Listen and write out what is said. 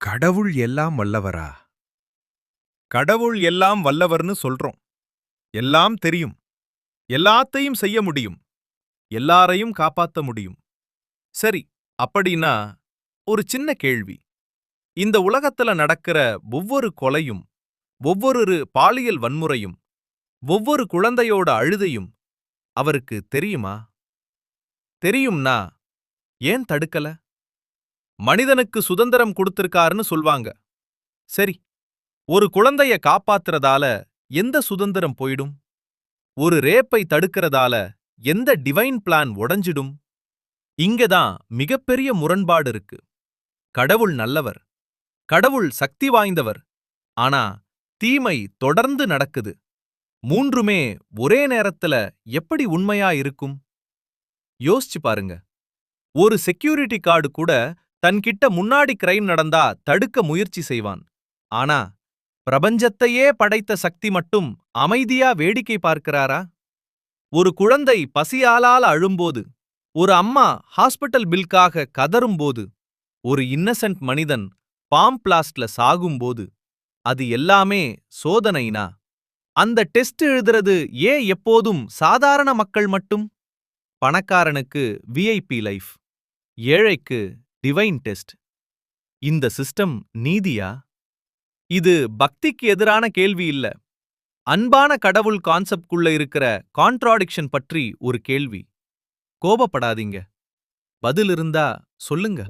கடவுள் எல்லாம் வல்லவரா? கடவுள் எல்லாம் வல்லவர்னு சொல்றோம். எல்லாம் தெரியும். எல்லாத்தையும் செய்ய முடியும். எல்லாரையும் காப்பாத்த முடியும். சரி, அப்படின்னா ஒரு சின்ன கேள்வி. இந்த உலகத்துல நடக்கிற ஒவ்வொரு கொலையும், ஒவ்வொரு பாலியல் வன்முறையும், ஒவ்வொரு குழந்தையோட அழுதையும் அவருக்கு தெரியுமா? தெரியும்னா ஏன் தடுக்கல? மனிதனுக்கு சுதந்திரம் கொடுத்திருக்காருன்னு சொல்வாங்க. சரி, ஒரு குழந்தைய காப்பாத்துறதால எந்த சுதந்திரம் போயிடும்? ஒரு ரேப்பை தடுக்கிறதால எந்த டிவைன் பிளான் உடைஞ்சிடும்? இங்கதான் மிகப்பெரிய முரண்பாடு இருக்கு. கடவுள் நல்லவர், கடவுள் சக்தி வாய்ந்தவர். ஆனா தீமை தொடர்ந்து நடக்குது. மூன்றுமே ஒரே நேரத்துல எப்படி உண்மையா இருக்கும்? யோசிச்சு பாருங்க. ஒரு செக்யூரிட்டி கார்டு கூட தன்கிட்ட முன்னாடி கிரைம் நடந்தா தடுக்க முயற்சி செய்வான். ஆனா பிரபஞ்சத்தையே படைத்த சக்தி மட்டும் அமைதியா வேடிக்கை பார்க்கிறாரா? ஒரு குழந்தை பசியாலால அழும்போது, ஒரு அம்மா ஹாஸ்பிட்டல் பில்காக கதறும்போது, ஒரு இன்னசென்ட் மனிதன் பாம் பிளாஸ்ட்ல சாகும்போது, அது எல்லாமே சோதனைனா? அந்த டெஸ்ட் எழுதுறது ஏன் எப்போதும் சாதாரண மக்கள் மட்டும்? பணக்காரனுக்கு விஐபி லைஃப், ஏழைக்கு டிவைன் டெஸ்ட். இந்த சிஸ்டம் நீதியா? இது பக்திக்கு எதிரான கேள்வி இல்ல. அன்பான கடவுள் கான்செப்ட்குள்ள இருக்கிற கான்ட்ராடிக்ஷன் பற்றி ஒரு கேள்வி. கோபப்படாதீங்க. பதில் இருந்தா சொல்லுங்க.